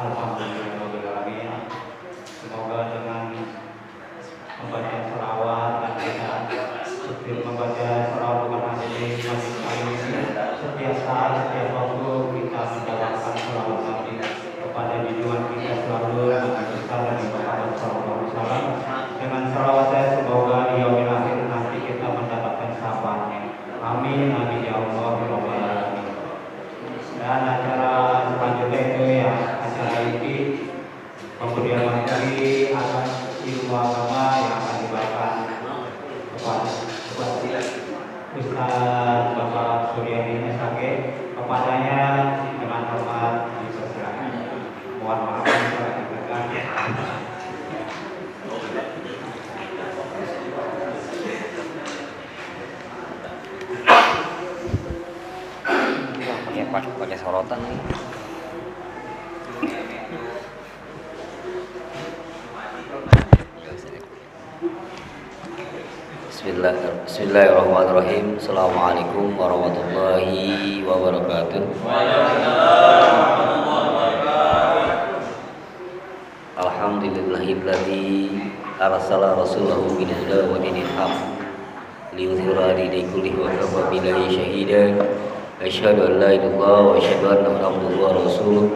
Alhamdulillahirobbilalamin. Semoga dengan membaca selawat dan kita setiap membaca selawat bukan hanya di masjid ini, setiap saat, setiap waktu kita menjalankan selawat Nabi kepada junjungan kita selalu Nabi besar Nabi Muhammad SAW. Dengan selawat saya semoga di yaumil akhir nanti kita mendapatkan syafaatnya. Amin amin ya Allah ya Rabbal alamin. Dan acara selanjutnya itu ya acara ini kemudian materi atas ilmu agama yang akan dibacakan kepada Ustaz Bapak Suryadi Mesake. Kepadanya dengan hormat dipersilakan. Mohon maaf kalau diberikan. Pakai sorotan nih. Bismillahirrahmanirrahim. Assalamualaikum warahmatullahi wabarakatuh. Alhamdulillahilladzi arsala rasulahu bil huda wa dinil haq liyudhhira dini kullihi wa kafa billahi shahida. Asyhadu an la ilaha illallah wa asyhadu anna Muhammadan rasulullah.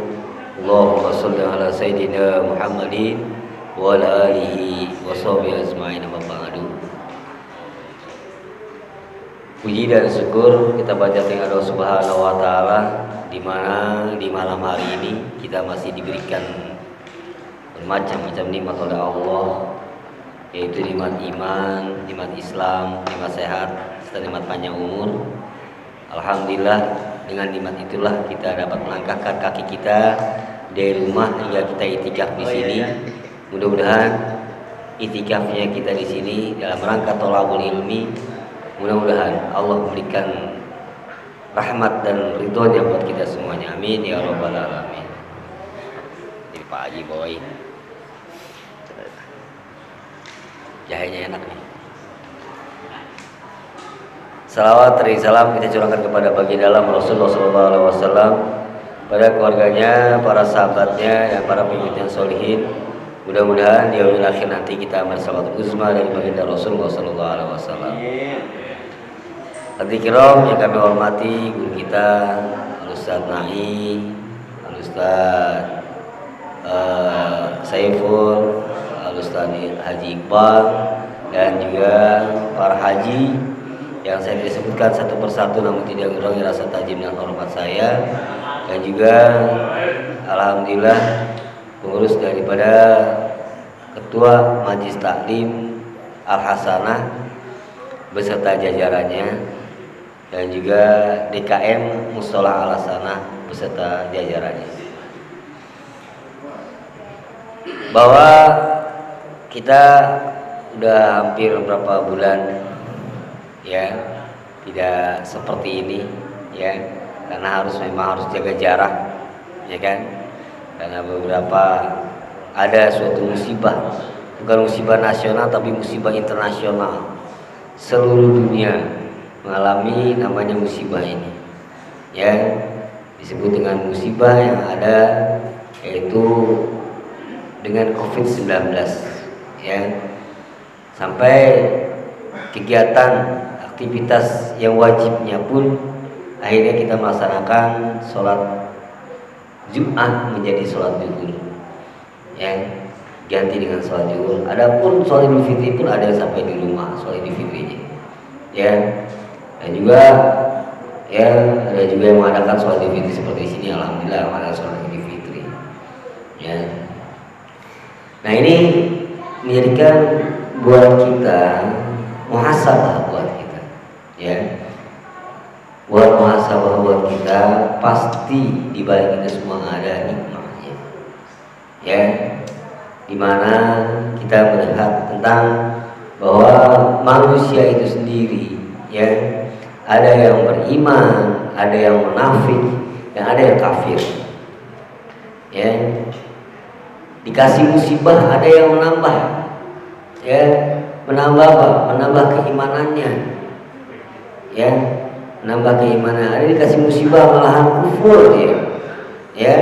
Allahumma shalli ala sayyidina Muhammadin wa ala alihi wa sahbihi ajma'in. Amma ba'du. Puji dan syukur kita panjatkan Allah Subhanahu wa taala di mana di malam hari ini kita masih diberikan bermacam-macam nikmat oleh Allah, yaitu nikmat iman, nikmat Islam, nikmat sehat, serta nikmat panjang umur. Alhamdulillah, dengan nikmat itulah kita dapat melangkahkan kaki kita dari rumah hingga kita itikaf di sini. Mudah-mudahan itikafnya kita di sini dalam rangka thalabul ilmi. Mudah-mudahan Allah memberikan rahmat dan ridhonya buat kita semuanya. Amin ya rabbal alamin. Jadi Pak Haji Boy, jahenya enak nih. Salawat dan salam kita curahkan kepada baginda dalam Rasulullah SAW, pada keluarganya, para sahabatnya, dan para pengikut yang solihin. Mudah-mudahan di yaumil akhir nanti kita bersalawat uzma dari baginda Rasulullah SAW. Hadirin kiram yang kami hormati, guru kita Al-Ustaz Nahi, Al-Ustaz Saiful, Al-Ustaz Haji Iqbal, dan juga para haji yang saya disebutkan satu persatu namun tidak mengurangi rasa tajim dan hormat saya, dan juga alhamdulillah pengurus daripada Ketua Majelis Taklim Al-Hasanah beserta jajarannya, dan juga DKM Musholah Al-Hasanah beserta jajarannya, bahwa kita udah hampir berapa bulan ya tidak seperti ini ya, karena memang harus jaga jarak ya kan, karena beberapa ada suatu musibah, bukan musibah nasional tapi musibah internasional. Seluruh dunia mengalami namanya musibah ini ya, disebut dengan musibah yang ada, yaitu dengan COVID-19 ya, sampai kegiatan aktivitas yang wajibnya pun akhirnya kita melaksanakan sholat Jumat menjadi sholat zuhur ya, ganti dengan sholat zuhur. Adapun sholat Idul Fitri pun ada yang sampai di rumah sholat Idul Fitrinya ya, dan juga ya ada juga yang mengadakan sholat Idul Fitri seperti di sini. Alhamdulillah ada sholat Idul Fitri ya. Nah, ini menjadikan buat kita muhasabah buat kita ya, buat muhasabah buat kita, pasti di balik itu semua ada hikmahnya ya, dimana kita melihat tentang bahwa manusia itu sendiri ya, ada yang beriman, ada yang munafik, dan ada yang kafir ya. Dikasih musibah ada yang menambah ya, menambah apa? Menambah keimanannya ya, menambah keimanan. Ada dikasih musibah malahan kufur ya,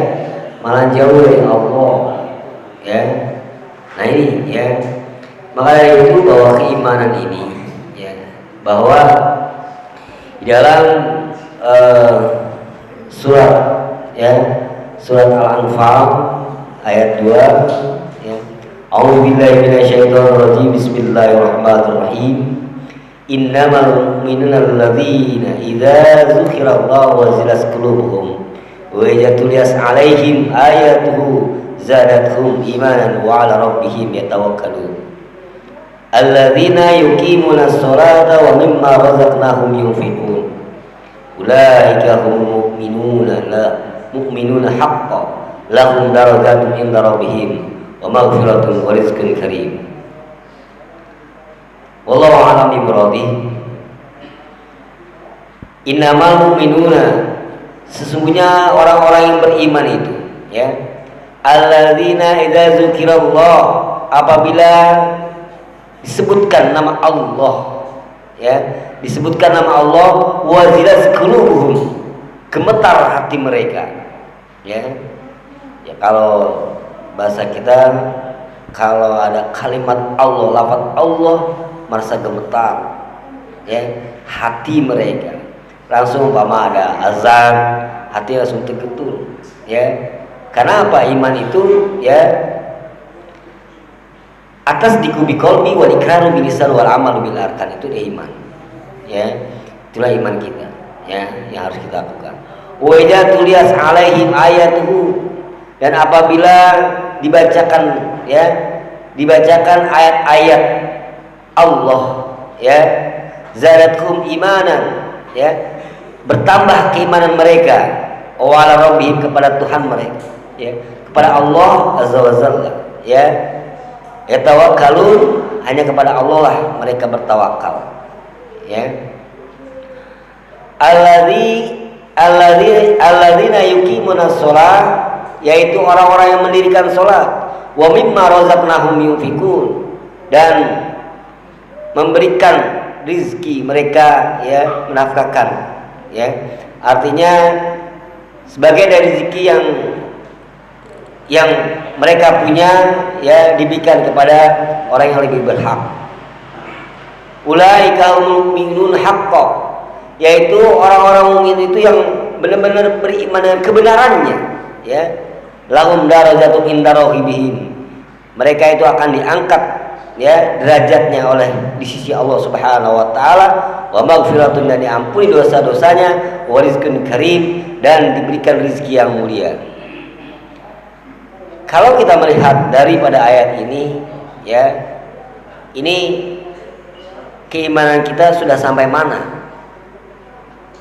malah jauh dari Allah, ya. Nah ini ya, maka dari itu bahwa keimanan ini ya, bahwa di dalam surat ya, surat Al-Anfal ayat 2 ya, A'udzubillahi minasyaitonirrajim, bismillahirrahmanirrahim. Innamal mu'minuna alladzina idza dzukirallahu wajilat qulubuhum wa idza tuliyat 'alaihim ayatuhu zadatuhum imanan wa 'ala rabbihim yatawakkalun. Alladzina yuqimuna sholata wa mimma razaqnahum yunfiqun. Ulaika humul mu'minuna haqqan lahum darajatun 'inda rabbihim wa maghfiratun wa rizqun karim. Wallahu a'lam bishawab. Innamal mu'minuna, sesungguhnya orang-orang yang beriman itu ya, alladzina idza dzukirallah, apabila disebutkan nama Allah ya, disebutkan nama Allah, wajilat qulubuhum, gemetar hati mereka ya. Ya kalau bahasa kita, kalau ada kalimat Allah, lafaz Allah, merasa gemetar ya hati mereka. Langsung umpama ada azan, hati langsung tergetar ya. Karena apa? Iman itu ya atas dikubi qalbi wal ikraru bil lisan wal amalu bil arkan, itu dia iman ya. Itulah iman kita ya, yang harus kita lakukan. Wa idza tuliyat alaihim ayatuhu, dan apabila dibacakan ya, dibacakan ayat-ayat Allah ya, zadatkum imanan ya, bertambah keimanan mereka, wa ala rabbihim, kepada Tuhan mereka ya, kepada Allah azza wa jalla ya, yatawakkalun, hanya kepada Allah lah mereka bertawakal ya. Alladzina yuqimuna shalah, yaitu orang-orang yang mendirikan salat, wa mimma razaqnahum yunfikun, dan memberikan rizki mereka ya, menafkahkan ya. Artinya sebagai dari rizki yang mereka punya ya, diberikan kepada orang yang lebih berhak. Ulaika mu'minun haqqan, yaitu orang-orang mukmin itu yang benar-benar beriman dengan kebenarannya ya. Lahum darajatun inda rabbihim, mereka itu akan diangkat ya derajatnya oleh di sisi Allah Subhanahu wa taala, wa maghfiratun, dan diampuni dosa-dosanya, wa rizqun karim, dan diberikan rezeki yang mulia. Kalau kita melihat daripada ayat ini ya, ini keimanan kita sudah sampai mana?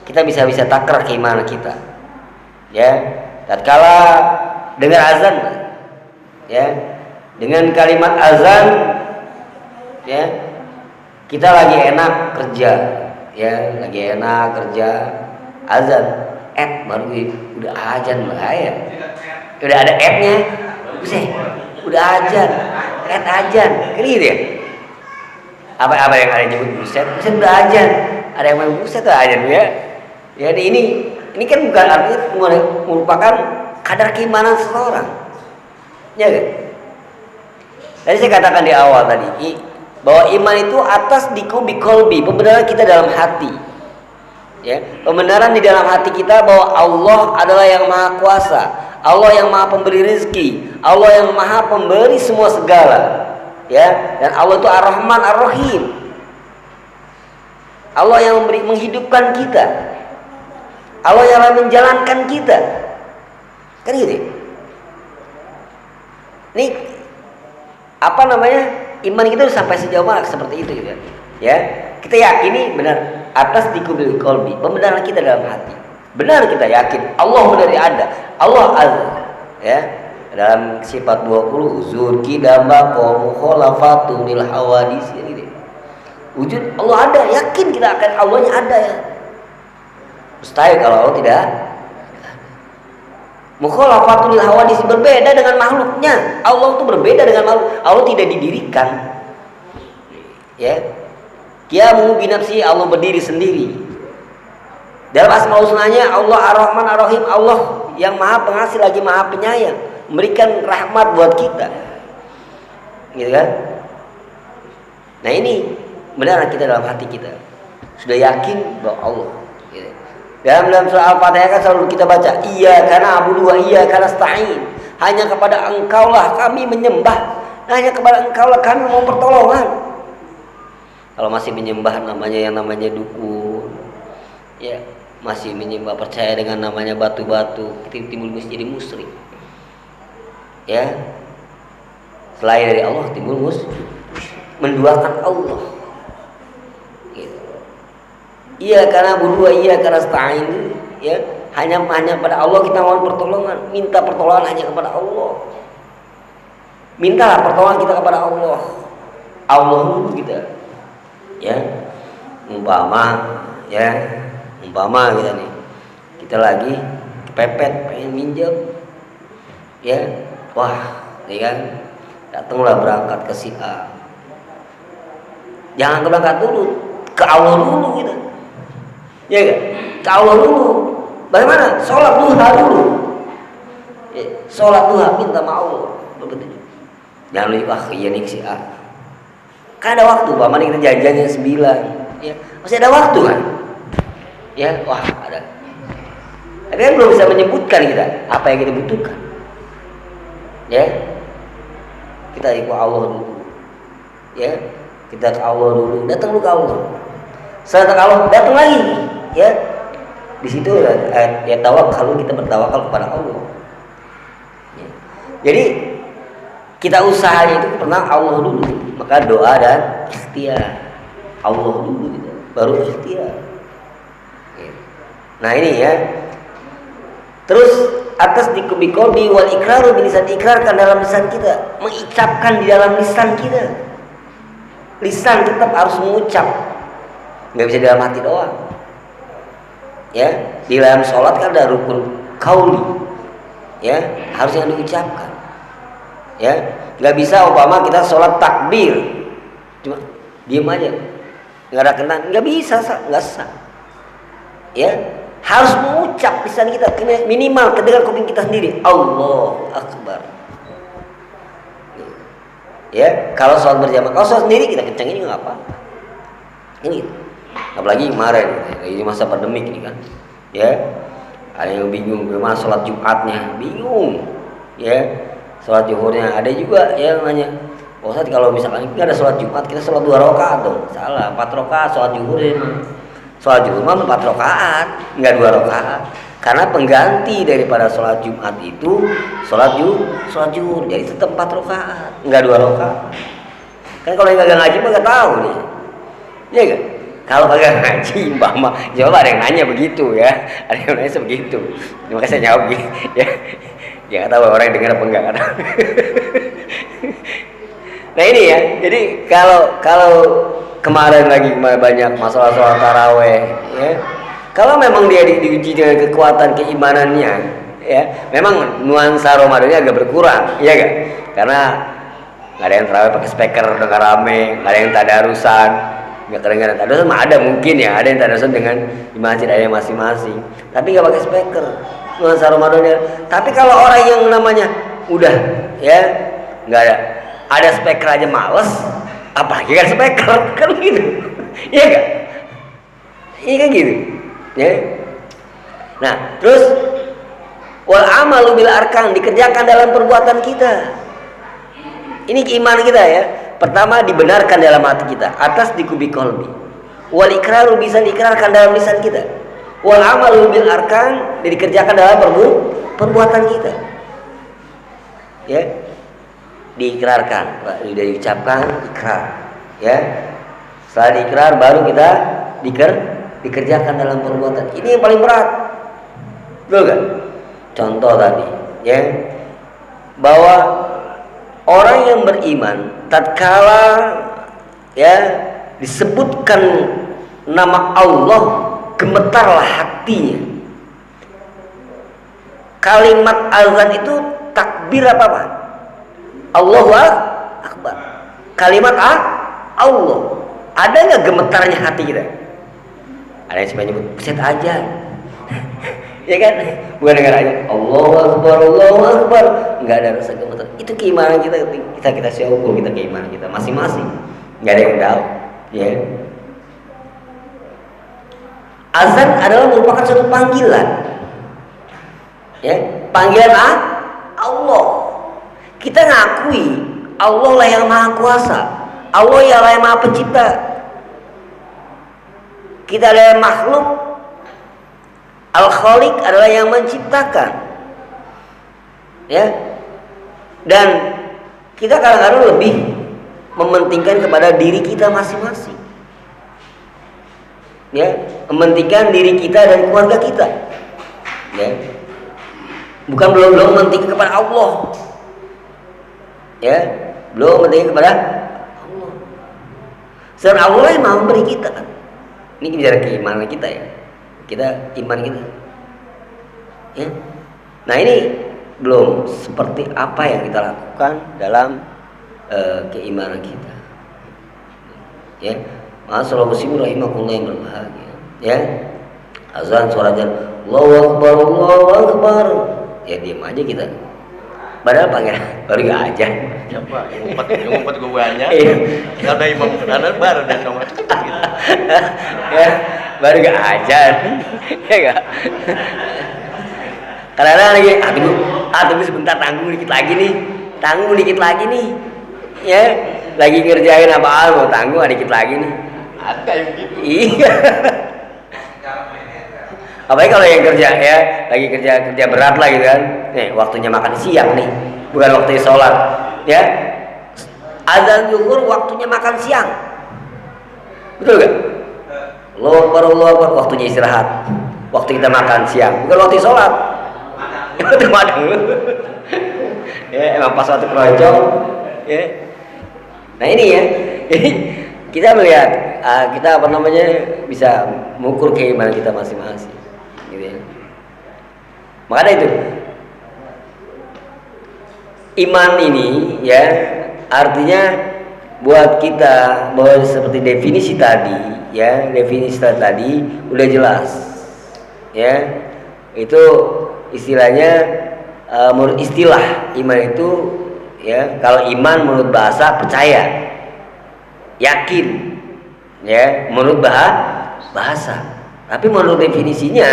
Kita bisa takrar keimanan kita ya. Tatkala dengar azan ya, dengan kalimat azan ya, kita lagi enak kerja ya, lagi enak kerja, azan baru udah azan bahaya, udah ada nya, buset, udah azan, azan, kan gitu ya. Apa yang ada nyebut buset udah azan, ada yang main buset tuh azan ya. Jadi ini kan bukan artinya merupakan kadar keimanan seseorang ya kan. Tadi saya katakan di awal tadi bahwa iman itu atas dikubi qalbi, pembenaran kita dalam hati ya, pembenaran di dalam hati kita bahwa Allah adalah yang maha kuasa, Allah yang maha pemberi rezeki, Allah yang maha pemberi semua segala ya, dan Allah itu Ar-Rahman Ar-Rahim, Allah yang menghidupkan kita, Allah yang menjalankan kita, kan gitu. Ini apa namanya, iman kita sampai sejauh mana seperti itu gitu ya. Kita yakini benar atas dikubil qalbi, pembenaran kita dalam hati, benar kita yakin Allah benar ada, Allah azza ya. Dalam sifat 20 uzur kidamba mukhalafatu lil hawadis gitu. Wujud Allah ada, yakin kita akan Allahnya ada ya. Mustahil kalau Allah tidak. Mukhalafatul hawadis, berbeda dengan makhluknya. Allah itu berbeda dengan makhluk. Allah tidak didirikan. Ya. Qiyamu binafsi, Allah berdiri sendiri. Dalam asmaul husnanya Allah Ar-Rahman Ar-Rahim, Allah yang maha pengasih lagi maha penyayang, memberikan rahmat buat kita, gitu kan? Nah ini benar kita dalam hati kita sudah yakin bahwa Allah, gitu. Dalam surah Al-Fatihah kan selalu kita baca iyyaka na'budu wa iyyaka nasta'in, hanya kepada Engkaulah kami menyembah, hanya kepada Engkaulah kami mau pertolongan. Kalau masih menyembah yang namanya dukun, ya masih menyembah percaya dengan namanya batu-batu, timbul jadi musyrik. Ya, selain dari Allah timbul menduakan Allah. Gitu. Iya karena berdua, iya karena nasta'in, ya hanya pada Allah kita mohon pertolongan, minta pertolongan hanya kepada Allah. Mintalah pertolongan kita kepada Allah. Allah dulu kita. Ya, umpama kita nih, kita lagi kepepet pengen minjem, ya, wah, ya kan, datanglah berangkat ke si A. Jangan berangkat dulu, ke Allah dulu kita, ya kan, ke Allah dulu. Bagaimana? Sholat duha dulu, ya, sholat duha minta sama Allah, begitu. Jangan lupa iya nih si A. Kan ada waktu, paman kita janjiannya 9, ya masih ada waktu kan? Ya, wah ada. Tapi kan belum bisa menyebutkan kita apa yang kita butuhkan. Ya, kita ikut Allah dulu. Ya, kita ke Allah dulu, datang dulu ke Allah. Setelah ke Allah, datang lagi. Ya, di situ ya tawakal, kita bertawakal kepada Allah. Ya. Jadi kita usahanya itu pernah Allah dulu. Maka doa dan ikhtiar Allah dulu gitu, baru ikhtiar. Nah ini ya. Terus atas dikubiqolbi wal ikraru bilisan, ikrarkan dalam lisan kita, mengucapkan di dalam lisan kita. Lisan tetap harus mengucap, nggak bisa di dalam hati doang. Ya, di dalam sholat kan ada rukun qauli, ya harusnya diucapkan. Ya, nggak bisa umpama kita sholat takbir cuma diem aja nggak ada kenang, nggak bisa, nggak sah. Ya, harus mengucap lisan kita minimal kedengar kuping kita sendiri Allahu Akbar. Ya, kalau sholat berjamaah, kalau sholat sendiri kita kencengin juga nggak apa. Ini apalagi kemarin ini masa pandemik ini kan, ya ada yang bingung bagaimana sholat Jumatnya, bingung. Ya, sholat zuhurnya ada juga yang nanya, Ustaz kalau misalkan kita ada sholat Jumat kita sholat 2 rakaat dong. Salah, 4 rakaat sholat zuhur. Sholat zuhur mah 4 rakaat, enggak 2 rakaat. Karena pengganti daripada sholat Jumat itu sholat zuhur, jadi tetap 4 rakaat, enggak 2 rakaat. Kan kalau yang kagak ngaji mah enggak tahu nih. Iya kan? Kalau kagak ngaji mah jawab ada yang nanya begitu ya. Ada yang nanya begitu. Terima kasih saya jawab gitu ya. Ya nggak tahu orang yang dengar apa enggak kan. Nah ini ya, jadi kalau kemarin lagi banyak masalah soal taraweh, ya, kalau memang dia diuji dengan kekuatan keimanannya, ya, memang nuansa Ramadannya agak berkurang, iya kan? Karena nggak ada yang taraweh pakai speaker dengan rame, nggak ada yang tadarusan, nggak kedengaran tadarusan, mah ada mungkin ya, ada yang tadarusan dengan di masjid ada yang masing-masing, tapi nggak pakai speaker. Nuansa Ramadannya. Tapi kalau orang yang namanya udah ya nggak ada speaker aja males, apalagi kan speaker kan gitu, iya kan? Iya kan gitu, ya. Nah terus wal amalu bil arkan, dikerjakan dalam perbuatan kita. Ini keimanan kita ya. Pertama dibenarkan dalam hati kita, atas dikubiqolbi. Wal ikraru bisa diikrarkan dalam lisan kita. Wal amalu bil arkan, dikerjakan dalam perbuatan kita. Ya. Diikrarkan, sudah diucapkan ikrar. Ya. Setelah diikrar baru kita dikerjakan dalam perbuatan. Ini yang paling berat. Betul kan? Contoh tadi, ya. Bahwa orang yang beriman tatkala ya disebutkan nama Allah, gemetarlah hatinya. Kalimat azan itu takbir apa? Allahu Akbar. Kalimat Allah. Ada nggak gemetarnya hati kita? Ada yang sebenarnya nyebut peset aja. Ya kan? Bukan dengan aja Allahu Akbar, nggak ada rasa gemetar. Itu keimanan kita, kita ukur kita keimanan kita masing-masing. Nggak ada yang tahu, ya. Azan adalah merupakan suatu panggilan, ya, panggilan Allah. Kita ngakui Allah lah yang maha kuasa, Allah lah yang maha pencipta. Kita adalah makhluk, Al-Khaliq adalah yang menciptakan, ya. Dan kita kadang-kadang lebih mementingkan kepada diri kita masing-masing, ya, mementingkan diri kita dan keluarga kita, ya. Bukan belum mementingkan kepada Allah, ya, belum mementingkan kepada Allah. Sedangkan Allah yang mau memberi kita kan. Ini bicara keimanan kita, ya. Kita iman kita, ya. Nah, ini belum seperti apa yang kita lakukan dalam keimanan kita, ya. Masyaallah muslimin rahimakumullah yang berbahagia, ya. Azan suara azan Allahu Akbar, ya diam aja kita. Padahal panggil baru gak aja. Siapa? Yang ngumpet gue banyak. Ada imam ada baru dan nomor. Ya, baru gak aja. Ya gak? Kadang-kadang lagi, tunggu sebentar, tanggung dikit lagi nih. Ya, lagi ngerjain apaan, mau tanggung dikit lagi nih. Ada yang gitu. Iya. Apalagi kalau yang kerja, ya, lagi kerja berat lah gitu kan. Nih, waktunya makan siang nih, bukan waktunya sholat, ya. Azan zuhur waktunya makan siang, betul gak? Allahu Akbar waktunya istirahat, waktu kita makan siang, bukan waktu sholat. Itu madang. Ya, emang pas waktu keroncong, ya. Nah ini ya, jadi kita melihat, kita bisa mengukur keimanan kita masing-masing, gitu ya. Makanya itu iman ini, ya, artinya buat kita bahwa seperti definisi tadi, ya, udah jelas, ya. Itu istilahnya, menurut istilah iman itu, ya, kalau iman menurut bahasa percaya, yakin, ya, menurut bahasa. Tapi menurut definisinya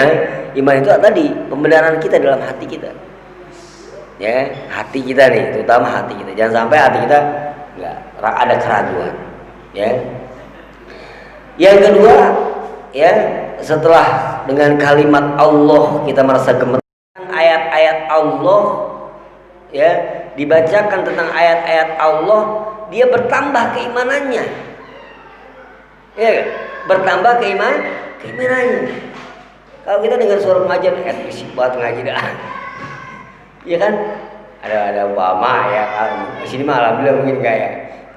iman itu tadi pembenaran kita dalam hati kita, ya, hati kita nih, terutama hati kita. Jangan sampai hati kita nggak ada keraguan, ya. Yang kedua, ya, setelah dengan kalimat Allah kita merasa gemetar, ayat-ayat Allah, ya, dibacakan tentang ayat-ayat Allah, dia bertambah keimanannya, ya, bertambah keimanannya. Kalau kita dengar suara pengajian, berisik banget ngaji dah, ya kan? Ada Obama, ya, di sini mah alhamdulillah mungkin enggak,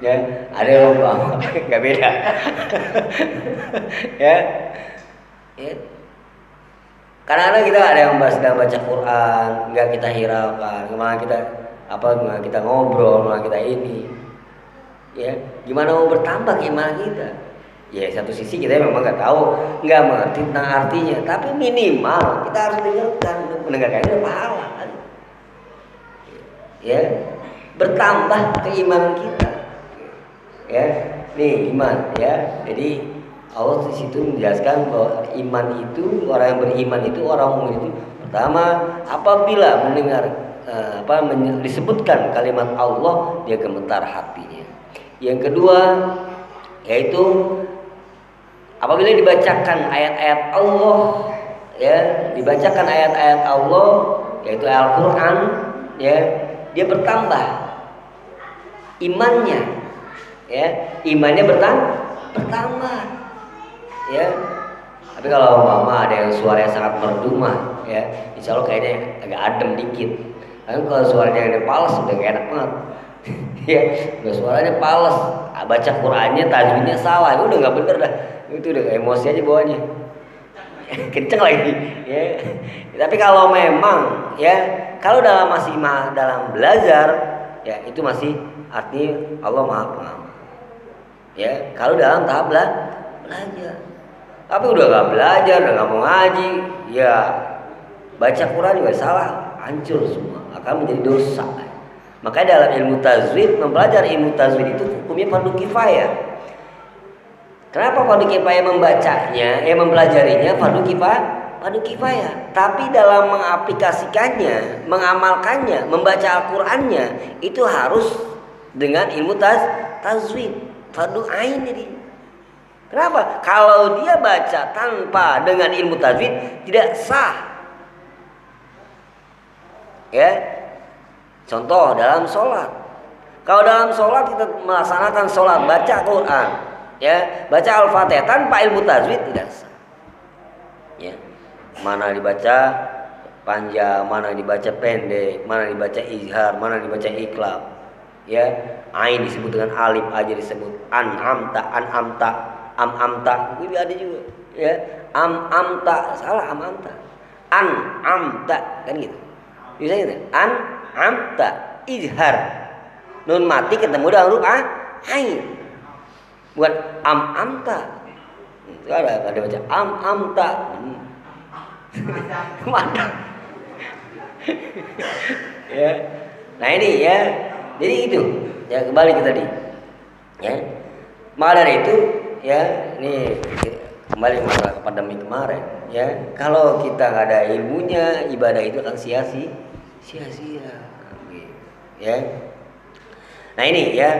ya, ada Obama, nggak beda, ya. Kadang-kadang kita ada yang sedang baca Quran, nggak kita hiraukan, malah kita ngobrol, malah kita ini, ya, gimana mau bertambah keimanan kita? Ya, satu sisi kita memang nggak tahu, nggak mengerti tentang artinya, tapi minimal kita harus mendengarkan itu pahala, kan? Ya, bertambah keimanan kita, ya, nih iman, ya. Jadi Allah di situ menjelaskan bahwa iman itu, orang yang beriman itu, orang mukmin itu, pertama apabila mendengar disebutkan kalimat Allah, dia gemetar hatinya. Yang kedua, yaitu apabila dibacakan ayat-ayat Allah, ya, dibacakan ayat-ayat Allah, yaitu Al-Quran, ya, dia bertambah imannya, ya, imannya bertambah, ya. Tapi kalau mama ada yang suaranya sangat merdu mah, ya, insya Allah kayaknya agak adem dikit. Kan kalau suaranya yang pales udah gak enak banget. Ya, udah suaranya pales, baca Qurannya tajwidnya salah, udah nggak bener dah, itu udah emosi aja bawahnya, kenceng lagi, ya. Tapi kalau memang, ya, kalau dalam belajar, ya, itu masih artinya Allah Maha Pengampun, ya. Kalau dalam tahap belajar, Tapi udah nggak belajar, udah nggak mau ngaji, ya baca Quran juga salah, hancur semua, akan menjadi dosa. Makanya dalam ilmu tajwid, mempelajari ilmu tajwid itu hukumnya fardu kifayah. Kenapa fardu kifayah membacanya, mempelajarinya fardu kifayah. Tapi dalam mengaplikasikannya, mengamalkannya, membaca Al-Qur'annya itu harus dengan ilmu tajwid, fardu ain jadi. Kenapa? Kalau dia baca tanpa dengan ilmu tajwid tidak sah. Ya. Contoh dalam sholat. Kalau dalam sholat kita melaksanakan sholat, baca Quran, ya, baca Al-Fatihah tanpa ilmu tajwid tidak sah. Ya. Mana dibaca panjang, mana dibaca pendek, mana dibaca izhar, mana dibaca iqlab. Ya, ain disebut dengan alif aja disebut an'amta, ini ada juga. Ya, am'amta, salah am'amta. An'amta kan gitu. Bisa gitu. An'amta izhar. Nun mati ketemu dengan huruf ain. Bukan am'amta. Itu ada baca am'amta. Mantap. Ya. Nah ini ya. Jadi itu. Ya kembali ke tadi. Ya. Maka dari itu ya, ini kembali ke pandemi kemarin. Ya, kalau kita nggak ada ilmunya, ibadah itu akan sia-sia. Ya. Nah ini ya.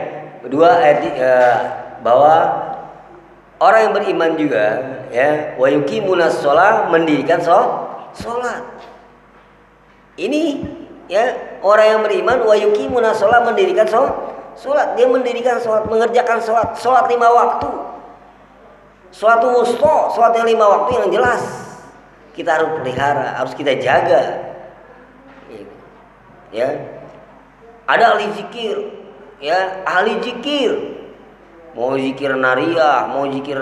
Kedua bahwa orang yang beriman juga ya, wa yuqimunas shalah, mendirikan sholat. Ini ya, orang yang beriman wa yuqimunas shalah, mendirikan sholat. Dia mendirikan sholat, mengerjakan sholat 5 waktu. Suatu wusta, sholat yang 5 waktu yang jelas. Kita harus pelihara, harus kita jaga. Ya. Ada ahli zikir, ya, ahli zikir. Mau zikir nariyah, mau zikir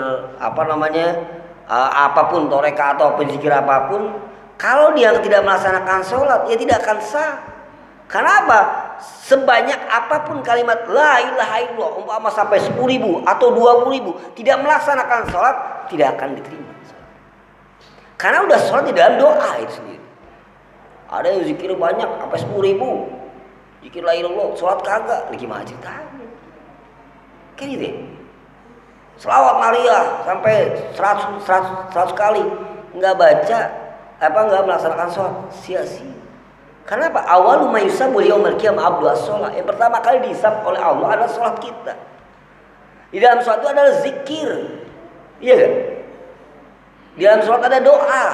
apapun, toreka atau penzikir apapun, kalau dia tidak melaksanakan sholat, ya tidak akan sah. Kenapa? Sebanyak apapun kalimat la ilaha illallah, umpama sampai 10.000 atau 20.000, tidak melaksanakan sholat, tidak akan diterima. Karena udah sholat di dalam doa itu sendiri. Ada yang zikir banyak sampai 10.000, zikir la ilaha illallah, sholat kagak, lagi macet tanya. Kan gitu ya? Selawat nariyah sampai 100 kali, nggak baca, nggak melaksanakan sholat, sia-sia. Kenapa? Awalu ma yusabu yaumil qiyamah abdu as-shalah. Yang pertama kali dihisab oleh Allah adalah sholat kita. Di dalam sholat itu adalah zikir. Iya kan? Di dalam sholat ada doa.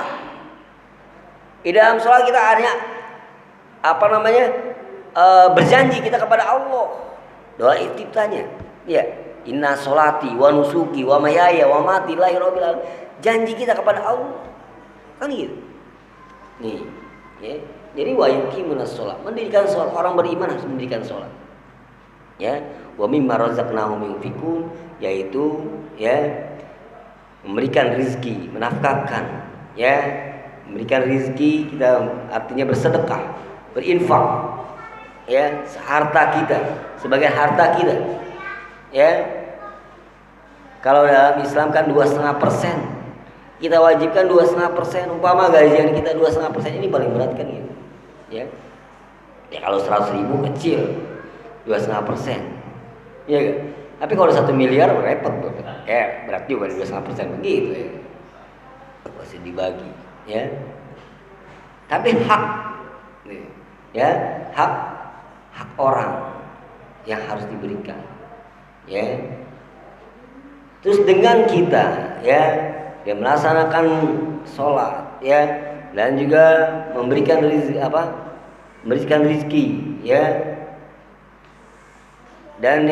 Di dalam sholat kita hanya berjanji kita kepada Allah. Doa istiftahnya. Ya, inna sholati wa nusuki wa mayaya wa mati lillahi rabbil alamin. Janji kita kepada Allah. Kan gitu. Nih, ya. Jadi wa yuqimunas shalah, mendirikan sholat. Orang beriman harus mendirikan sholat. Ya, wa mimma razaqnahum yunfiqun, yaitu ya memberikan rizki, menafkahkan, ya, memberikan rizki, kita artinya bersedekah, berinfak, ya, harta kita sebagai harta kita. Ya, kalau dalam Islam kan 2,5%, kita wajibkan 2,5%. Umpama gajian kita 2,5%, ini paling berat kan gitu. Ya, kalau 100.000 kecil, 2,5%. Ya kan? Tapi kalau 1 miliar repot tuh. Ya berat juga 2,5% begitu ya. Pasti dibagi, ya. Tapi hak, ya, hak orang yang harus diberikan. Ya. Terus dengan kita, ya, dia melaksanakan sholat, ya, dan juga memberikan rizki, ya, dan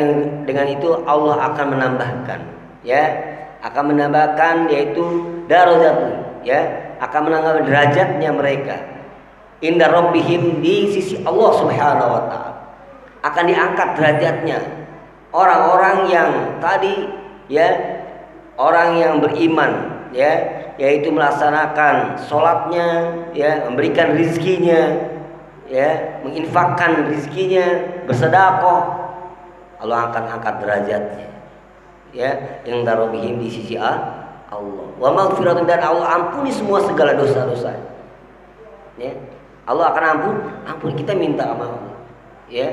dengan itu Allah akan menambahkan, ya, yaitu darajat, ya, akan menambahkan derajatnya mereka inda rabbihim, di sisi Allah Subhanahu wa taala, akan diangkat derajatnya orang-orang yang tadi, ya, orang yang beriman, ya, yaitu melaksanakan sholatnya, ya, memberikan rizkinya, ya, menginfakkan rizkinya, bersedekah, Allah akan angkat derajatnya, ya, yang darobihim, di sisi Allah. Wa maghfiratun, dan Allah ampuni semua segala dosa-dosa. Ya. Allah akan ampun kita minta sama Allah. Ya.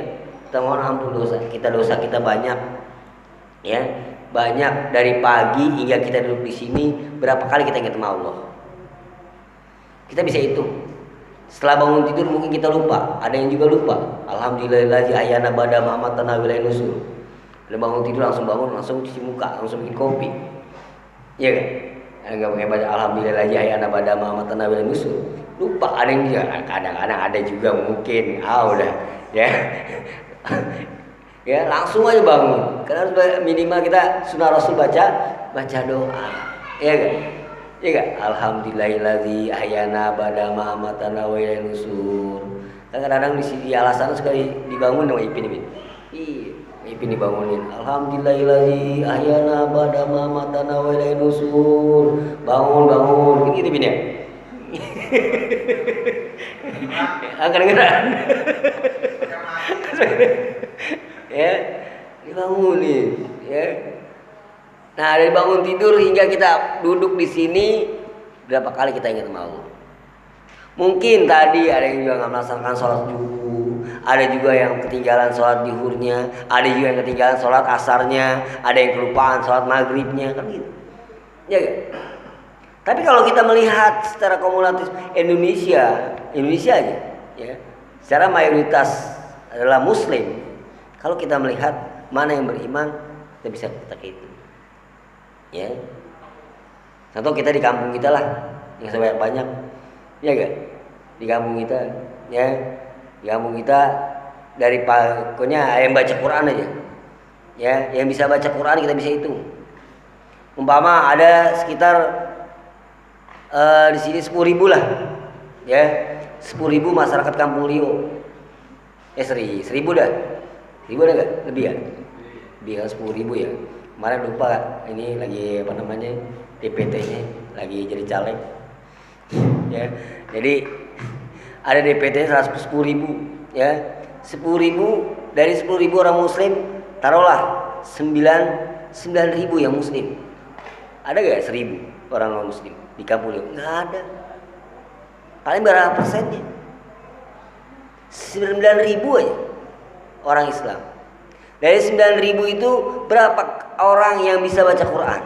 Kita mohon ampun dosa kita banyak. Ya. Banyak dari pagi hingga kita duduk di sini, berapa kali kita ingat sama Allah. Kita bisa hitung. Setelah bangun tidur mungkin kita lupa, ada yang juga lupa. Alhamdulillahi ahyana ba'da ma amatana wa ilaihi nusyur. Udah bangun tidur langsung cuci muka, langsung bikin kopi. Iya kan? Enggak pakai baca alhamdulillahi ahyana ba'da ma amatana wa ilaihi nusyur. Lupa, ada yang juga kadang-kadang ada juga mungkin. Udah ya. Ya, langsung aja bangun. Karena harus minimal kita sunnah Rasul baca doa. Iya kan? Iya gak? Alhamdulillahillazi ahyana ba'da ma amatana wa ilaihi nusyur. Kadang-kadang di alasan sekali dibangun sama Ipin. Iya, Ipin dibangunin. Alhamdulillahillazi ahyana ba'da ma amatana wa ilaihi nusyur. Bangun. Gitu Ipin ya. Kadang-kadang. Ya, dibangunin, ya. Nah, dari bangun tidur hingga kita duduk di sini, berapa kali kita ingat sama Allah? Mungkin tadi ada yang juga nggak melaksanakan sholat zuhur, ada juga yang ketinggalan sholat zuhurnya, ada juga yang ketinggalan sholat asarnya, ada yang kelupaan sholat maghribnya, kan gitu. Ya gak? Tapi kalau kita melihat secara kumulatif Indonesia aja, ya, secara mayoritas adalah Muslim. Kalau kita melihat mana yang beriman, kita bisa katakan itu. Ya, contoh kita di kampung kita lah, yang sebanyak, ya gak? Di kampung kita, ya, di kampung kita dari pokoknya yang baca Quran aja, ya, yang bisa baca Quran kita bisa hitung. Umpama ada sekitar di sini 10.000 lah, ya, 10.000 masyarakat Kampung Rio, ya 1.000 dah, 1.000 ada nggak? Lebih ya, lebih kan 10.000 ya. Kemarin lupa ini lagi apa namanya DPT-nya lagi jadi caleg, ya. Jadi ada DPT 110.000, ya. 10.000 dari 10.000 orang Muslim, taruhlah 9.000 yang Muslim. Ada gak 1.000 orang non Muslim di kampung itu? Nggak ada. Paling berapa persennya? 9.000 aja orang Islam. Dari 9.000 itu berapa orang yang bisa baca Quran?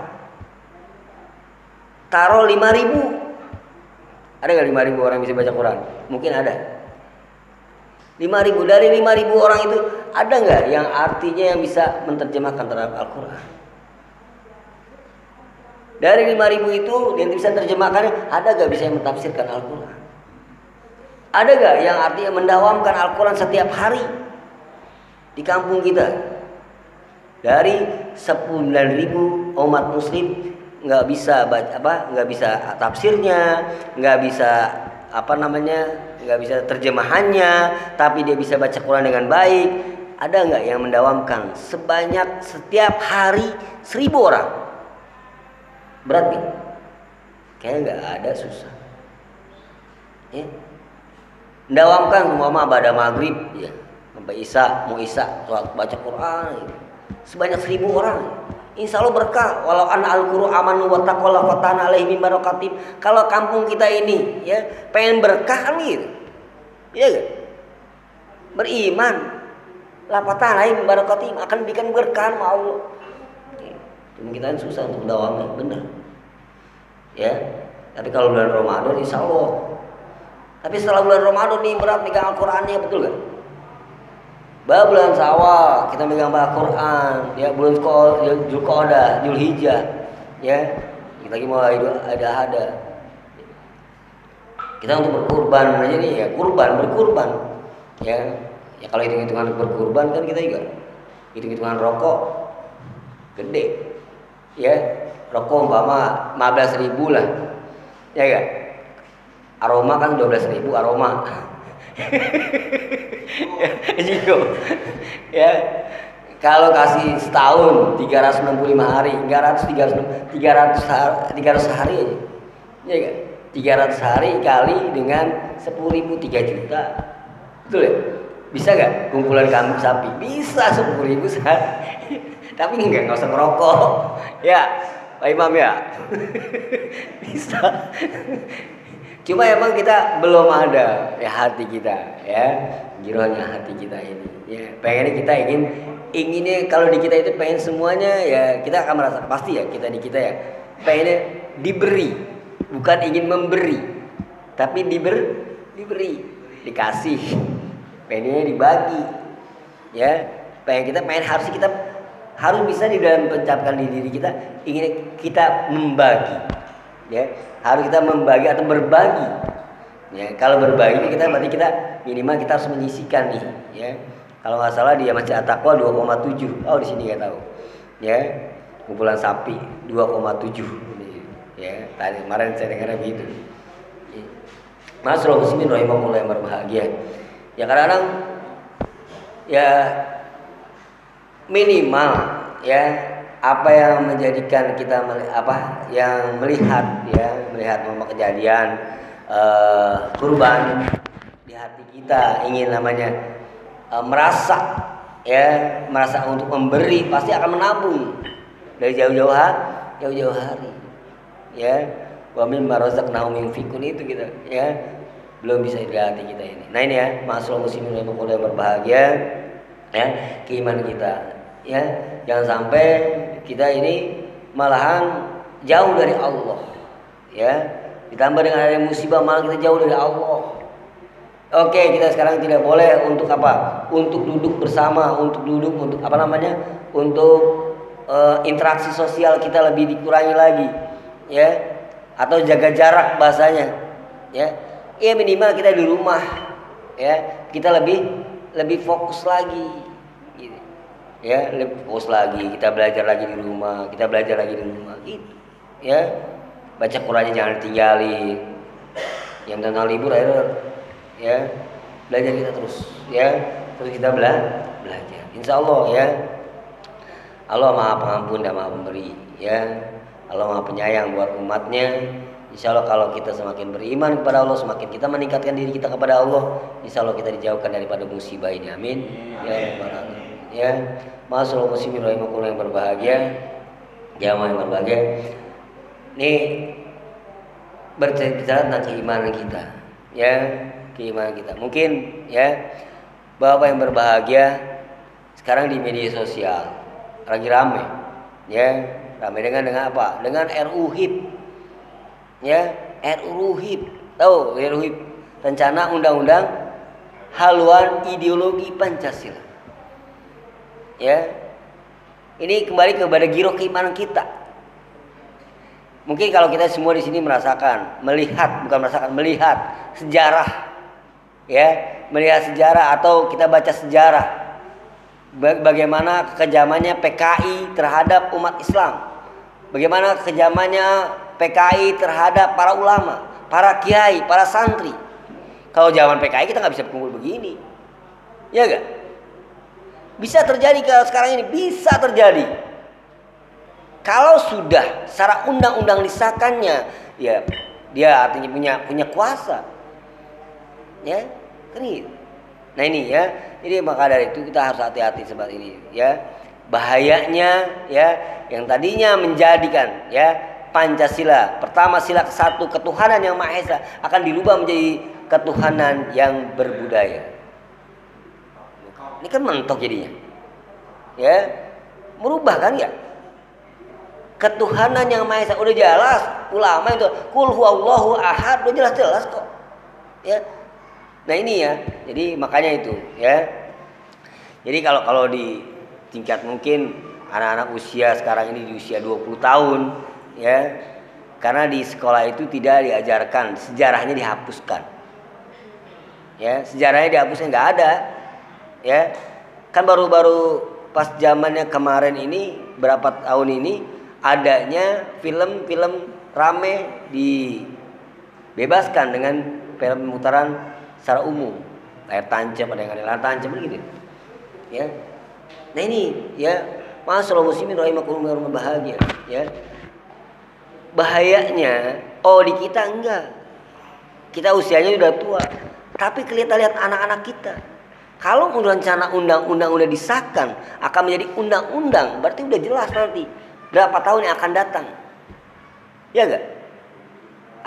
Taruh 5.000. Ada gak 5.000 orang yang bisa baca Quran? Mungkin ada. 5.000. Dari 5.000 orang itu ada gak yang artinya yang bisa menerjemahkan terhadap Al-Quran? Dari 5.000 itu yang bisa menerjemahkannya, ada gak bisa yang mentafsirkan Al-Quran? Ada gak yang artinya mendawamkan Al-Quran setiap hari di kampung kita? Dari 9.000 umat Muslim nggak bisa baca nggak bisa tafsirnya, nggak bisa nggak bisa terjemahannya, tapi dia bisa baca Quran dengan baik. Ada nggak yang mendawamkan sebanyak setiap hari 1.000 orang? Berat nih? Kayaknya nggak ada, susah. Ya. Mendawamkan umpama pada maghrib, ya, sampai mau isya, sholat baca Quran. Ya. Sebanyak 1.000 orang, insya Allah berkah. Walau an al-quru amanu wa taqwa fatana alaihim barakatim. Kalau kampung kita ini, ya, pengen berkah kan gitu, iya gak? Beriman, la fatana alaihim barakatim, akan berikan berkah sama Allah. Cuma kita kan susah untuk mendawamnya, benar. Ya, tapi kalau bulan Ramadan insya Allah. Tapi setelah bulan Ramadan nih berat megang Al-Qurannya, betul gak? Bulan Syawal kita megang Al-Quran, ya, bulan Zulqa'dah, Zulhijjah, ya, kita lagi mau ada. Kita untuk berkurban aja nih, ya, berkurban, ya kalau hitung-hitungan berkurban kan kita juga hitung-hitungan rokok gede, ya, rokok umpama 15.000 lah, ya kan? Aroma kan 12.000 aroma. Ya, kalau kasih setahun 365 hari, 300 hari aja, ya kan? 300 hari kali dengan 10.000, 3 juta, betul ya? Bisa gak kumpulan kambing sapi? Bisa 10.000 sehari. Tapi nggak usah ngerokok, ya. Pak Imam ya? Bisa. Cuma emang kita belum ada ya hati kita ya, girohnya hati kita ini. Ya, pengennya kita inginnya kalau di kita itu pengen semuanya ya kita akan merasa pasti ya kita di kita ya pengennya diberi, bukan ingin memberi, tapi diberi, dikasih, pengennya dibagi. Ya, pengen harus bisa di dalam pencapaian diri kita ingin kita membagi. Ya, harus kita membagi atau berbagi. Ya, kalau berbagi kita berarti kita minimal kita harus menyisihkan nih, ya. Kalau nggak salah dia masih At-Taqwa 2,7. Oh, di sini nggak tahu. Ya, kumpulan sapi 2,7. Ya, tadi kemarin saya dengar begitu. Ya. Masyaallah muslimin rahimakumullah yang berbahagia. Ya kadang-kadang ya minimal ya apa yang menjadikan kita melihat kejadian kurban di hati kita ingin namanya merasa untuk memberi, pasti akan menabung dari jauh-jauh hari ya, wa mimma razaqnahum yunfikun itu kita ya belum bisa di hati kita ini. Nah ini ya masalah muslimin yang berbahagia ya, keimanan kita ya, jangan sampai kita ini malahan jauh dari Allah ya, ditambah dengan adanya musibah malah kita jauh dari Allah. Oke, kita sekarang tidak boleh untuk apa? Untuk duduk bersama, untuk interaksi sosial kita lebih dikurangi lagi ya, atau jaga jarak bahasanya ya. Ya minimal kita di rumah ya, kita lebih fokus lagi gitu. Ya, lebih fokus lagi, kita belajar lagi di rumah gitu. Ya. Baca Qur'annya jangan ditinggalin. Yang tentang libur akhirnya ya, belajar kita terus ya. Terus kita belajar. Insyaallah ya. Allah Maha Pengampun dan Maha Pemberi ya. Allah Maha Penyayang buat umatnya. Insyaallah kalau kita semakin beriman kepada Allah, semakin kita meningkatkan diri kita kepada Allah, insyaallah kita dijauhkan daripada musibah ini. Amin. Ya rabbal alamin. Ya, masyaallah muslimin rahimakumullah yang berbahagia, jamaah yang berbahagia. Ini berbicara tentang keimanan kita. Ya, keimanan kita. Mungkin ya Bapak yang berbahagia sekarang di media sosial lagi rame. Ya, rame dengan apa? Dengan RUU HIP. Ya, RUU HIP. Tahu RUU HIP? Rencana Undang-Undang Haluan Ideologi Pancasila. Ya. Ini kembali kepada giroh keimanan kita. Mungkin kalau kita semua di sini melihat sejarah. Ya, melihat sejarah atau kita baca sejarah bagaimana kekejamannya PKI terhadap umat Islam. Bagaimana kekejamannya PKI terhadap para ulama, para kiai, para santri. Kalau zaman PKI kita nggak bisa berkumpul begini, ya gak? Bisa terjadi kalau sekarang ini, bisa terjadi. Kalau sudah secara undang-undang disahkannya, ya dia artinya punya kuasa, ya kan gitu. Nah ini ya, jadi maka dari itu kita harus hati-hati seperti ini, ya. Bahayanya ya, yang tadinya menjadikan ya Pancasila, pertama sila ke-1 ketuhanan yang Maha Esa akan dirubah menjadi ketuhanan yang berbudaya. Ini kan mentok jadinya. Ya, merubah kan ya? Ketuhanan yang Maha Esa udah jelas, ulama itu qul huwallahu ahad udah jelas-jelas kok. Ya. Nah ini ya, jadi makanya itu ya. Jadi kalau di tingkat mungkin anak-anak usia sekarang ini di usia 20 tahun ya, karena di sekolah itu tidak diajarkan, sejarahnya dihapuskan. Ya, sejarahnya dihapuskan, nggak ada. Ya, kan baru-baru pas zamannya kemarin ini berapa tahun ini adanya film-film rame dibebaskan dengan film pemutaran secara umum, layar tancap, ada yang ada layar tancap begitu. Ya, nah ini ya, masyaallah muslimin rahimakumullah bahagia. Ya. Bahayanya, di kita enggak. Kita usianya udah tua, tapi kelihatan lihat anak-anak kita. Kalau rencana undang-undang udah disahkan akan menjadi undang-undang, berarti udah jelas nanti berapa tahun yang akan datang. Ya enggak?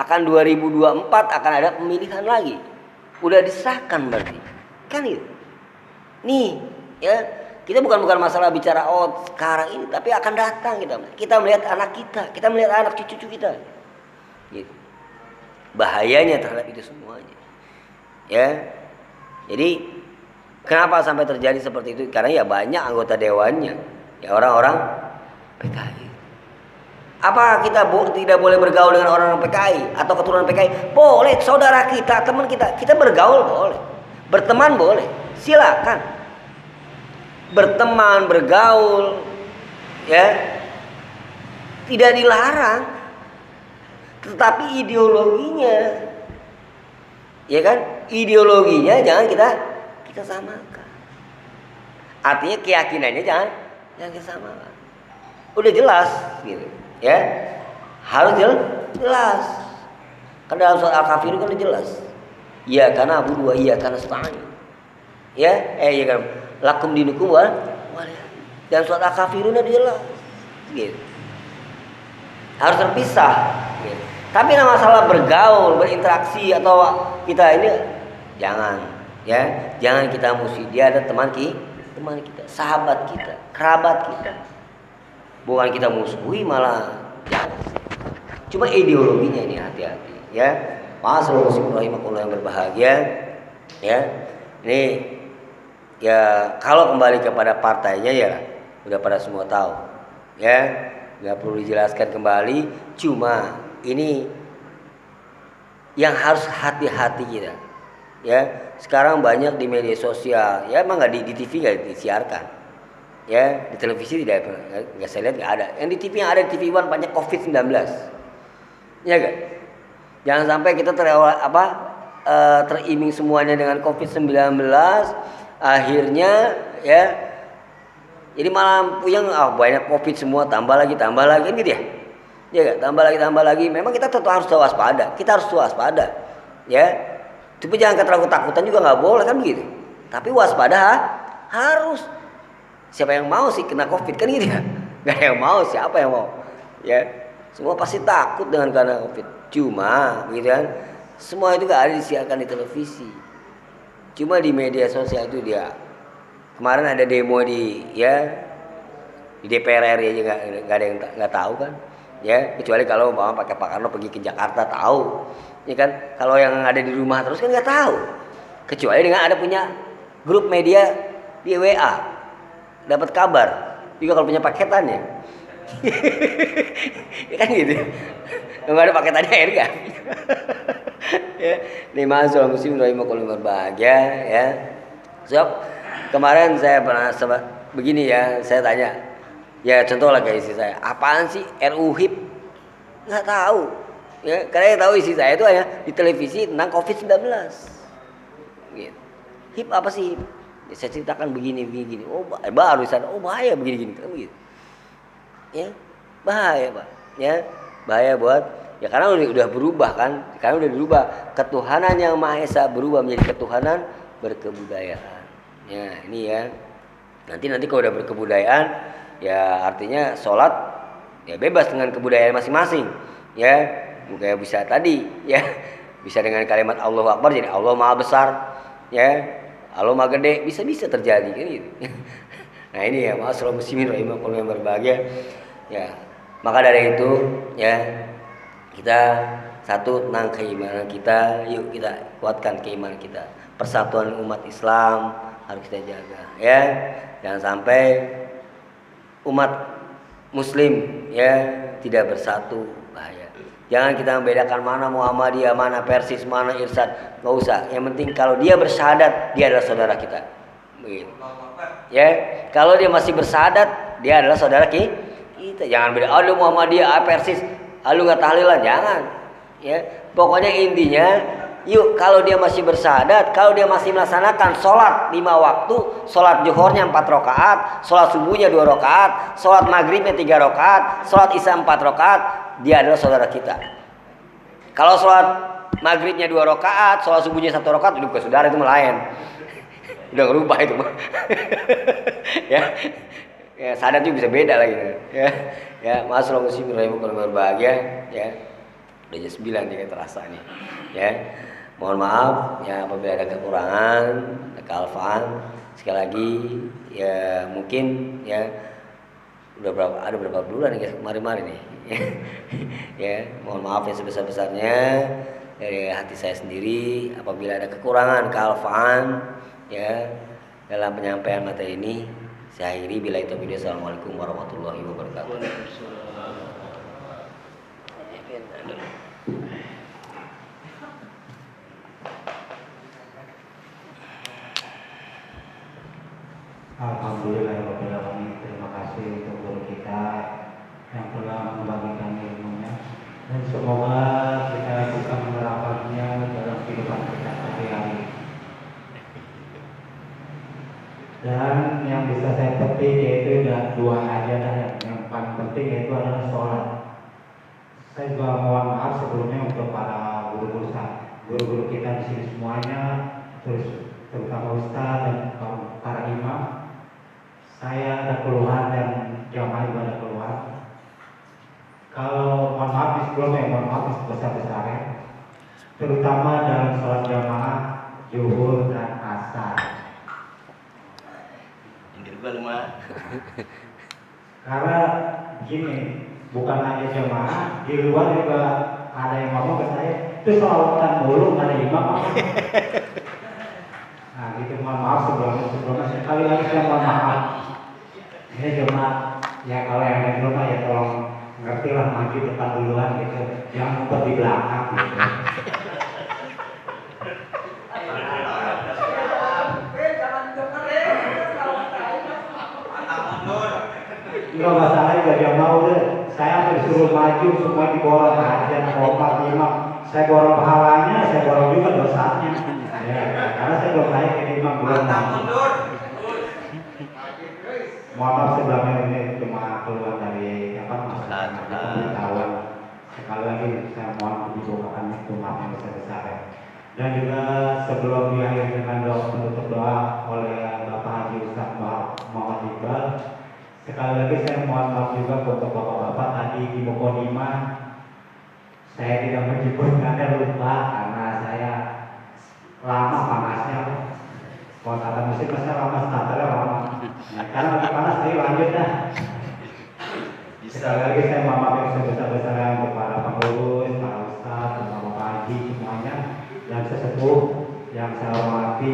Akan 2024 akan ada pemilihan lagi. Udah disahkan berarti. Kan itu. Nih, ya. Kita bukan masalah bicara sekarang ini, tapi akan datang kita. Kita melihat anak kita melihat anak cucu kita. Gitu. Bahayanya terhadap itu semuanya. Ya. Jadi kenapa sampai terjadi seperti itu? Karena ya banyak anggota dewannya, ya orang-orang PKI. Apa kita tidak boleh bergaul dengan orang-orang PKI atau keturunan PKI? Boleh, saudara kita, teman kita bergaul boleh, berteman boleh, silakan. Berteman, bergaul, ya tidak dilarang. Tetapi ideologinya, ya kan? Ideologinya jangan kita samakan. Artinya keyakinannya jangan kita samakan. Udah jelas, gitu. Ya, harus jelas. Kan dalam surat Al-Kafirun kan udah jelas. Iya karena Abu dua, iya karena Nasta'in. Ya, iya kan. Lakum dinukum wal. Dan surat Al-Kafirun udah jelas. Gitu. Harus terpisah. Gitu. Tapi nah masalah bergaul, berinteraksi atau kita ini jangan, ya, jangan kita musuh. Dia ada teman kita, sahabat kita, kerabat kita. Bukan kita musuhi malah jangan. Cuma ideologinya ini hati-hati, ya. Assalamualaikum warahmatullahi yang berbahagia, ya. Ini ya kalau kembali kepada partainya ya udah pada semua tahu, ya. Nggak perlu dijelaskan kembali. Cuma ini yang harus hati-hati kita, ya. Sekarang banyak di media sosial, ya emang nggak di TV nggak disiarkan, ya di televisi nggak saya lihat nggak ada. Yang di TV yang ada di TV One banyak COVID-19, ya gak? Jangan sampai kita teriming semuanya dengan COVID-19, akhirnya ya jadi malam puyeng, banyak COVID semua, tambah lagi kan gitu ya. Ya gak? Tambah lagi. Memang kita tetap harus waspada. Kita harus waspada, ya. Tapi jangan ketakut-takutan juga nggak boleh kan begitu. Tapi waspada harus. Siapa yang mau sih kena COVID kan gitu ya? Gak ada yang mau, siapa yang mau? Ya, semua pasti takut dengan karena COVID. Cuma, gitu kan? Semua itu gak ada disiarkan di televisi. Cuma di media sosial itu dia. Kemarin ada demo di DPR RI aja nggak ada yang nggak tahu kan? Ya, kecuali kalau mau pakai Pak Karno pergi ke Jakarta tahu. Ya kan, kalau yang ada di rumah terus kan nggak tahu. Kecuali dengan ada punya grup media di WA, dapat kabar. Juga kalau punya paketannya, ya kan gitu. Nggak ada paketannya air kan? Ya, nih masuk muslim rahimakumullah berbahagia, ya. So, kemarin saya pernah begini ya, saya tanya, ya contoh lah kayak isi saya, apaan sih RUU HIP? Nggak tahu. Ya, karena yang tahu isi saya itu hanya di televisi tentang COVID-19. Gitu. HIP apa sih HIP? Ya, saya ceritakan begini. Oh, baru sana. Oh, bahaya begini kan begitu. Ya, bahaya, Pak. Ya, bahaya buat ya karena udah berubah kan? Karena udah berubah. Ketuhanan yang Maha Esa berubah menjadi ketuhanan berkebudayaan. Ya, ini ya. Nanti kalau udah berkebudayaan, ya artinya sholat ya bebas dengan kebudayaan masing-masing. Ya. Kayak bisa tadi ya, bisa dengan kalimat Allahu Akbar jadi Allah Maha Besar, ya Allah Maha Gede, bisa terjadi kan gitu. Nah ini ya ma'asyiral muslimin rahimakumullah yang berbahagia, ya maka dari itu ya kita satu tentang keimanan kita, yuk kita kuatkan keimanan kita, persatuan umat Islam harus kita jaga, ya jangan sampai umat Muslim ya tidak bersatu, bahaya. Jangan kita membedakan mana Muhammadiyah, mana Persis, mana Irsyad. Nggak usah. Yang penting kalau dia bersyahadat, dia adalah saudara kita. Begitu. Ya, kalau dia masih bersyahadat, dia adalah saudara kita. Jangan beda. Lu Muhammadiyah, Persis, lu nggak tahlilan, jangan. Ya, pokoknya intinya, yuk kalau dia masih bersyahadat, kalau dia masih melaksanakan sholat 5 waktu, sholat zuhurnya 4 rakaat, sholat subuhnya 2 rakaat, sholat maghribnya 3 rakaat, sholat isya 4 rakaat, dia adalah saudara kita. Kalau sholat maghribnya 2 rakaat, sholat subuhnya 1 rakaat, itu bukan saudara, itu melayan. Udah ngerubah itu mah. Ya, Ya, sadat juga bisa beda lagi ya. Ya, masalah muslim rahimakumullah berbahagia ya. Udah jam 9 nih terasa nih. Ya. Mohon maaf ya apabila ada kekurangan, ada kealfaan. Sekali lagi ya mungkin ya ada berapa bulan nih kemarin-kemarin nih. Ya, mohon maaf yang sebesar-besarnya dari hati saya sendiri apabila ada kekurangan, kealfaan ya dalam penyampaian materi ini. Saya akhiri bila itu video. Assalamualaikum warahmatullahi wabarakatuh. Alhamdulillahirobbilalamin. Terima kasih untuk guru kita yang telah membagikan ilmunya dan semoga kita bisa menerapkannya dalam kehidupan kita sehari-hari. Dan yang bisa saya petik yaitu dua aja dah yang paling penting yaitu adalah sholat. Saya juga mohon maaf sebelumnya untuk para guru-guru kita di sini semuanya, terutama Ustaz dan para imam. Saya ada keluhan dan jamaah juga ada keluhan. Kalau mohon maaf sebelumnya, mohon maaf sebesar-besarnya, terutama dalam sholat jamaah zuhur dan asar. Karena gini, bukan hanya jamaah, di luar juga ada yang ngomong ke saya, itu sholatan mulu, nggak ada imam apa? Nah gitu, mohon maaf sebelumnya sekali lagi saya mohon maaf. Ini cuma ya kalau yang di rumah ya tolong ngerti lah, maju depan duluan gitu, jangan ngumpet di belakang gitu. Enggak masalah juga dia mau deh. Saya disuruh maju semua diborong aja, kompak imam. Saya borong pahalanya, saya borong juga dosanya. Ya, karena saya belum naik ke imam belum. Mohon maaf sebelumnya ini cuma keluar dari masalah pengetahuan. Sekali lagi saya mohon dibukakan itu maaf yang besar-besar ya. Dan juga sebelum diakhiri dengan doa penutup doa oleh Bapak Haji Ustaz Muhammad Iqbal, sekali lagi saya mohon maaf juga untuk bapak-bapak tadi di Mukodimah saya tidak menyebutkannya, lupa karena saya lama panasnya. Kalau kata musik saya lama, starternya lama. Nah, karena lagi panas, ayo lanjut dah. Sekali lagi saya mohon maaf yang sebesar-besarnya untuk para pengurus, para ustaz, Bapak Haji semuanya dan sesepuh yang saya hormati.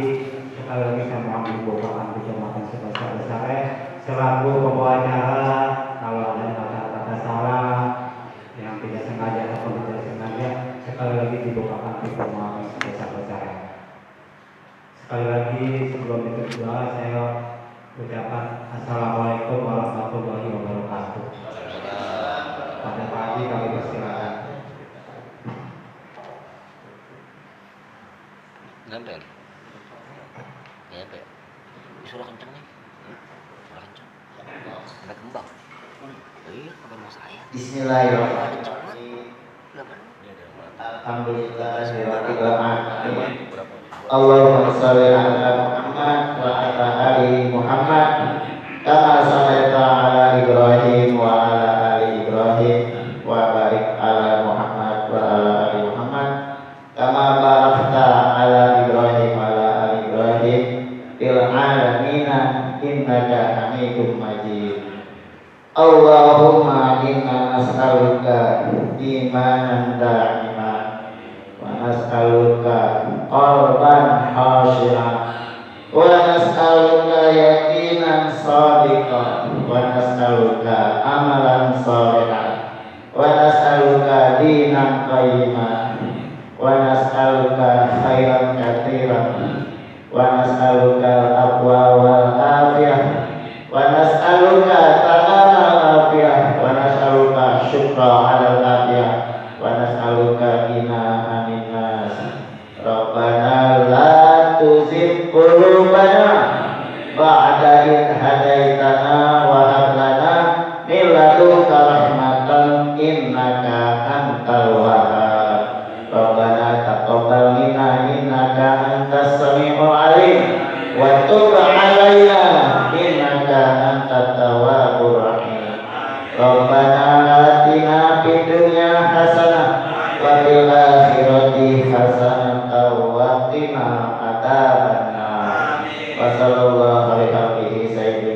Sekali lagi saya mohon dibukakan kejamaatan sebesar-besarnya. Selaku pembawa acara, kalau ada kata-kata salah yang tidak sengaja ataupun tidak sengaja, sekali lagi dibukakan pintu maaf yang sebesar-besarnya. Sekali lagi sebelum itu doa saya ucapkan Assalamualaikum warahmatullahi wabarakatuh. Pada pagi kami persilakan. Nempel. Nempel. Sudah kencang nih. Ada kembang. Iya, kabar mau saya. Bismillahirrahmanirrahim. Alhamdulillahirabbil alamin. Allahumma shalli ala Muhammad wa ala ali Muhammad kama shallaita ala Ibrahim wa ala ali Ibrahim wa barik ala Muhammad wa ala ali Muhammad kama barakta ala Ibrahim wa ala ali Ibrahim fil alamin innaka Hamidum Majid. Allahumma inna nas'aluka imanan da'iman wa nas'aluka qalban khashi'an wa nas'aluka yaqinan shadiqan wa nas'aluka amalan shalihan wa nas'aluka dinan qayyiman wa nas'aluka khairan katsiran wa nas'aluka al-afwa wal afiyah wa nas'aluka tamamal afiyah wa nas'aluka syukra 'alal afiyah wa nas'aluka ghina 'anil nas. Rabbana la tuzigh qulubana ba'da idh hadaitana wa hab lana min ladunka rahmatan innaka antal wahhab. Rabbana taqabbal minna innaka antas samiul alim wa tub 'alaina innaka antat tawwab sallallahu alaihi wa sallam